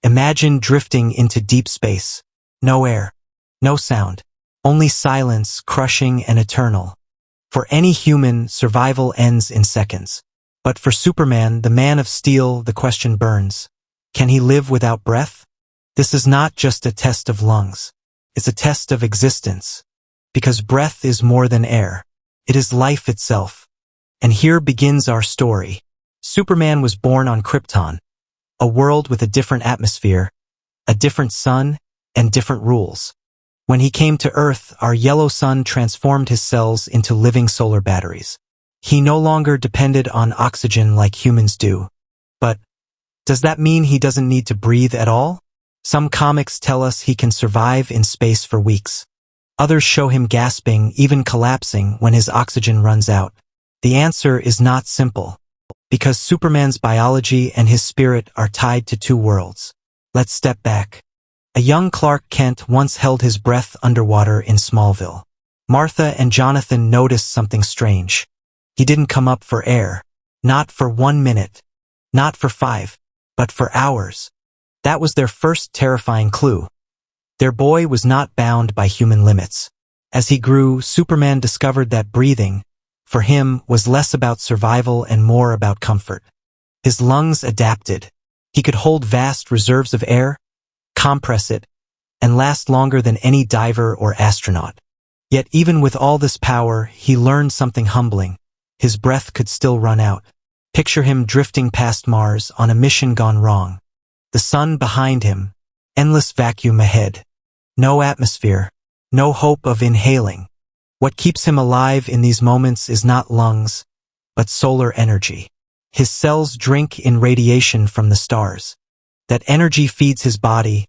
Imagine drifting into deep space. No air, no sound, only silence, crushing and eternal. For any human, survival ends in seconds. But for Superman, the man of steel, the question burns. Can he live without breath? This is not just a test of lungs. It's a test of existence. Because breath is more than air. It is life itself. And here begins our story. Superman was born on Krypton, a world with a different atmosphere, a different sun, and different rules. When he came to Earth, our yellow sun transformed his cells into living solar batteries. He no longer depended on oxygen like humans do. But does that mean he doesn't need to breathe at all? Some comics tell us he can survive in space for weeks. Others show him gasping, even collapsing when his oxygen runs out. The answer is not simple. Because Superman's biology and his spirit are tied to two worlds. Let's step back. A young Clark Kent once held his breath underwater in Smallville. Martha and Jonathan noticed something strange. He didn't come up for air. Not for 1 minute. Not for 5. But for hours. That was their first terrifying clue. Their boy was not bound by human limits. As he grew, Superman discovered that breathing, for him, was less about survival and more about comfort. His lungs adapted. He could hold vast reserves of air, compress it, and last longer than any diver or astronaut. Yet even with all this power, he learned something humbling. His breath could still run out. Picture him drifting past Mars on a mission gone wrong. The sun behind him, endless vacuum ahead. No atmosphere, no hope of inhaling. What keeps him alive in these moments is not lungs, but solar energy. His cells drink in radiation from the stars. That energy feeds his body,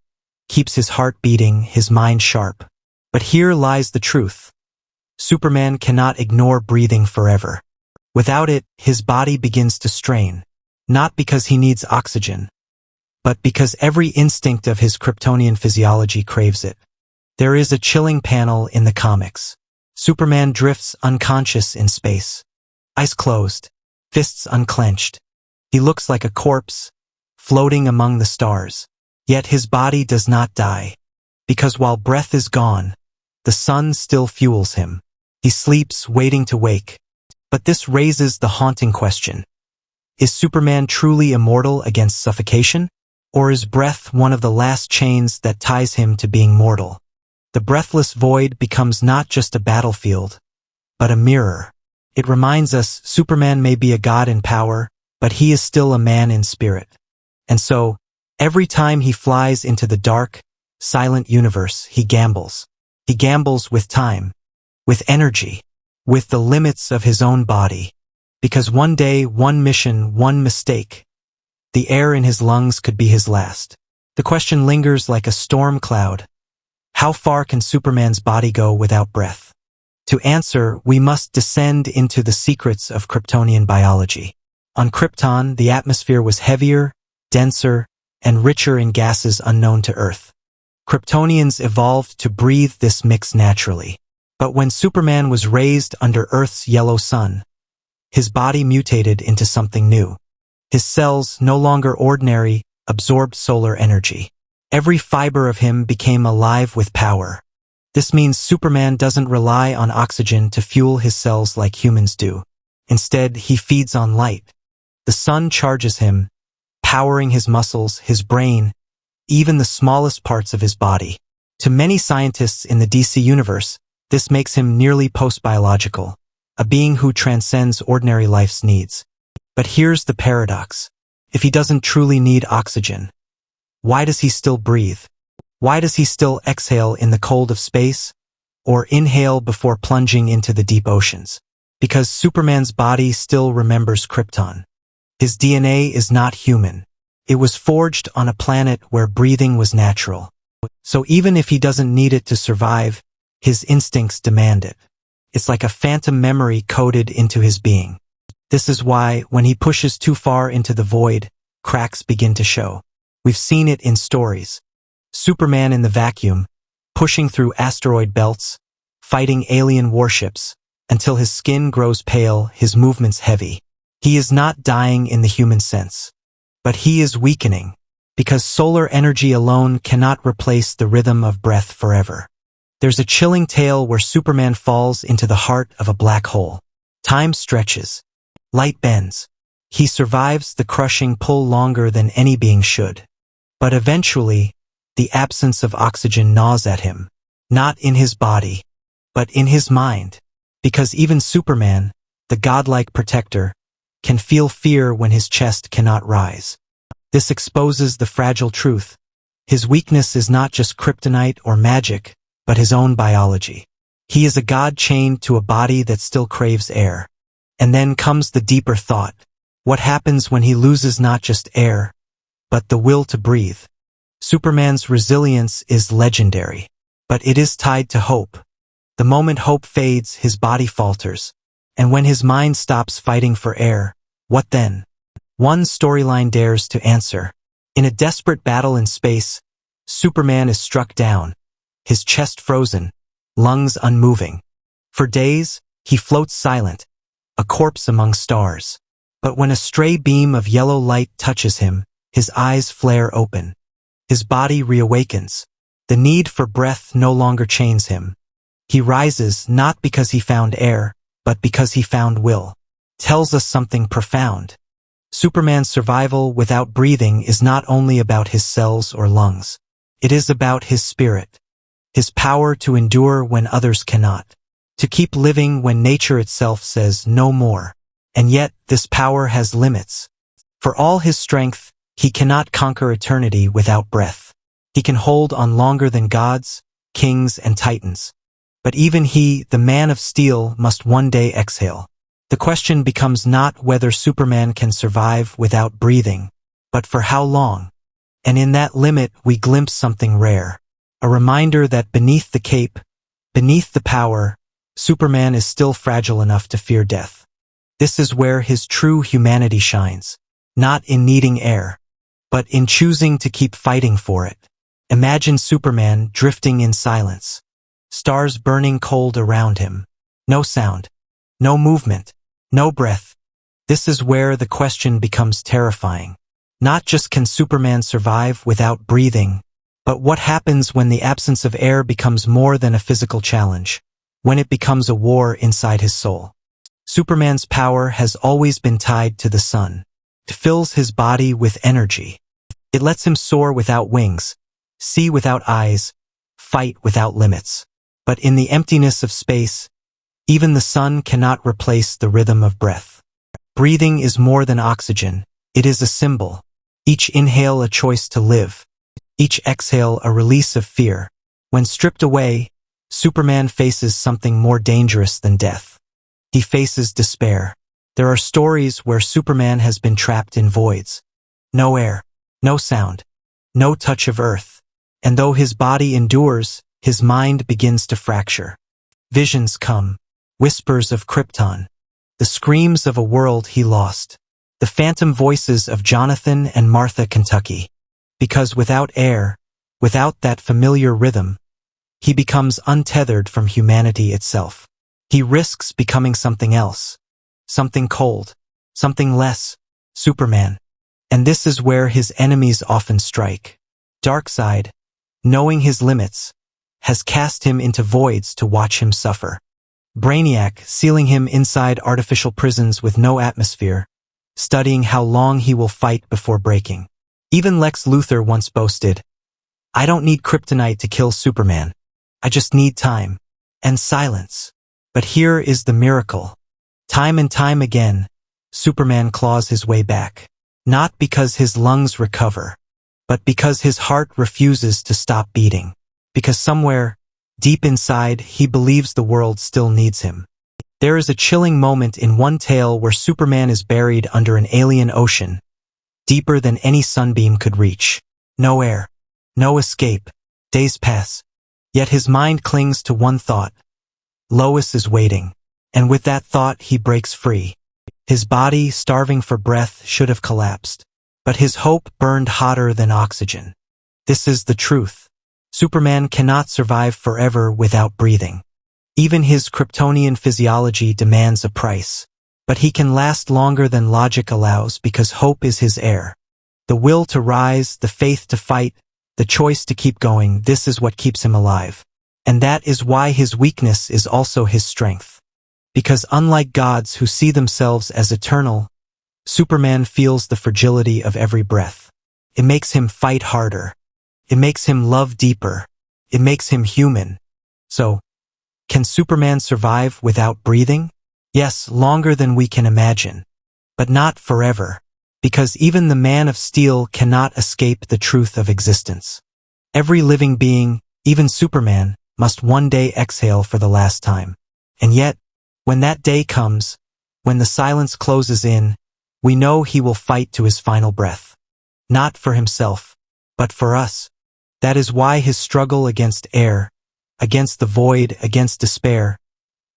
keeps his heart beating, his mind sharp. But here lies the truth. Superman cannot ignore breathing forever. Without it, his body begins to strain. Not because he needs oxygen, but because every instinct of his Kryptonian physiology craves it. There is a chilling panel in the comics. Superman drifts unconscious in space. Eyes closed, fists unclenched. He looks like a corpse, floating among the stars. Yet his body does not die. Because while breath is gone, the sun still fuels him. He sleeps, waiting to wake. But this raises the haunting question. Is Superman truly immortal against suffocation? Or is breath one of the last chains that ties him to being mortal? The breathless void becomes not just a battlefield, but a mirror. It reminds us Superman may be a god in power, but he is still a man in spirit. And so, every time he flies into the dark, silent universe, he gambles. He gambles with time, with energy, with the limits of his own body. Because one day, one mission, one mistake, the air in his lungs could be his last. The question lingers like a storm cloud. How far can Superman's body go without breath? To answer, we must descend into the secrets of Kryptonian biology. On Krypton, the atmosphere was heavier, denser, and richer in gases unknown to Earth. Kryptonians evolved to breathe this mix naturally. But when Superman was raised under Earth's yellow sun, his body mutated into something new. His cells, no longer ordinary, absorbed solar energy. Every fiber of him became alive with power. This means Superman doesn't rely on oxygen to fuel his cells like humans do. Instead, he feeds on light. The sun charges him, powering his muscles, his brain, even the smallest parts of his body. To many scientists in the DC universe, this makes him nearly post-biological, a being who transcends ordinary life's needs. But here's the paradox. If he doesn't truly need oxygen, why does he still breathe? Why does he still exhale in the cold of space, or inhale before plunging into the deep oceans? Because Superman's body still remembers Krypton. His DNA is not human. It was forged on a planet where breathing was natural. So even if he doesn't need it to survive, his instincts demand it. It's like a phantom memory coded into his being. This is why, when he pushes too far into the void, cracks begin to show. We've seen it in stories. Superman in the vacuum, pushing through asteroid belts, fighting alien warships, until his skin grows pale, his movements heavy. He is not dying in the human sense, but he is weakening. because solar energy alone cannot replace the rhythm of breath forever. There's a chilling tale where Superman falls into the heart of a black hole. Time stretches. Light bends. He survives the crushing pull longer than any being should. But eventually, the absence of oxygen gnaws at him. Not in his body, but in his mind. Because even Superman, the godlike protector, can feel fear when his chest cannot rise. This exposes the fragile truth. His weakness is not just kryptonite or magic, but his own biology. He is a god chained to a body that still craves air. And then comes the deeper thought. What happens when he loses not just air, but the will to breathe? Superman's resilience is legendary, but it is tied to hope. The moment hope fades, his body falters. And when his mind stops fighting for air, what then? One storyline dares to answer. In a desperate battle in space, Superman is struck down, his chest frozen, lungs unmoving. For days, he floats silent, a corpse among stars. But when a stray beam of yellow light touches him, his eyes flare open. His body reawakens. The need for breath no longer chains him. He rises not because he found air, but because he found will. Tells us something profound. Superman's survival without breathing is not only about his cells or lungs. It is about his spirit. His power to endure when others cannot. To keep living when nature itself says no more. And yet, this power has limits. For all his strength, he cannot conquer eternity without breath. He can hold on longer than gods, kings, and titans. But even he, the man of steel, must one day exhale. The question becomes not whether Superman can survive without breathing, but for how long. And in that limit we glimpse something rare. A reminder that beneath the cape, beneath the power, Superman is still fragile enough to fear death. This is where his true humanity shines. Not in needing air, but in choosing to keep fighting for it. Imagine Superman drifting in silence. Stars burning cold around him. No sound. No movement. No breath. This is where the question becomes terrifying. Not just can Superman survive without breathing, but what happens when the absence of air becomes more than a physical challenge, when it becomes a war inside his soul. Superman's power has always been tied to the sun. It fills his body with energy. It lets him soar without wings, see without eyes, fight without limits. But in the emptiness of space, even the sun cannot replace the rhythm of breath. Breathing is more than oxygen. It is a symbol. Each inhale a choice to live. Each exhale a release of fear. When stripped away, Superman faces something more dangerous than death. He faces despair. There are stories where Superman has been trapped in voids. No air, no sound, no touch of earth. And though his body endures, his mind begins to fracture. Visions come, whispers of Krypton, the screams of a world he lost, the phantom voices of Jonathan and Martha, Kentucky. Because without air, without that familiar rhythm, he becomes untethered from humanity itself. He risks becoming something else, something cold, something less, Superman. And this is where his enemies often strike. Darkseid, knowing his limits, has cast him into voids to watch him suffer. Brainiac, sealing him inside artificial prisons with no atmosphere, studying how long he will fight before breaking. Even Lex Luthor once boasted, "I don't need kryptonite to kill Superman. I just need time and silence." But here is the miracle. Time and time again, Superman claws his way back. Not because his lungs recover, but because his heart refuses to stop beating. Because somewhere, deep inside, he believes the world still needs him. There is a chilling moment in one tale where Superman is buried under an alien ocean, deeper than any sunbeam could reach. No air, no escape. Days pass. Yet his mind clings to one thought. Lois is waiting. And with that thought, he breaks free. His body, starving for breath, should have collapsed. But his hope burned hotter than oxygen. This is the truth. Superman cannot survive forever without breathing. Even his Kryptonian physiology demands a price. But he can last longer than logic allows because hope is his air. The will to rise, the faith to fight, the choice to keep going, this is what keeps him alive. And that is why his weakness is also his strength. Because unlike gods who see themselves as eternal, Superman feels the fragility of every breath. It makes him fight harder. It makes him love deeper. It makes him human. So, can Superman survive without breathing? Yes, longer than we can imagine. But not forever. Because even the Man of Steel cannot escape the truth of existence. Every living being, even Superman, must one day exhale for the last time. And yet, when that day comes, when the silence closes in, we know he will fight to his final breath. Not for himself, but for us. That is why his struggle against air, against the void, against despair,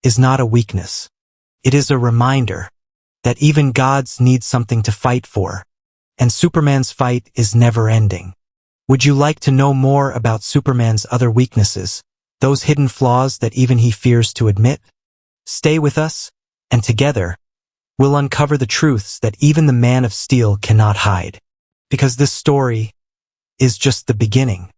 is not a weakness. It is a reminder that even gods need something to fight for, and Superman's fight is never-ending. Would you like to know more about Superman's other weaknesses, those hidden flaws that even he fears to admit? Stay with us, and together, we'll uncover the truths that even the Man of Steel cannot hide. Because this story is just the beginning.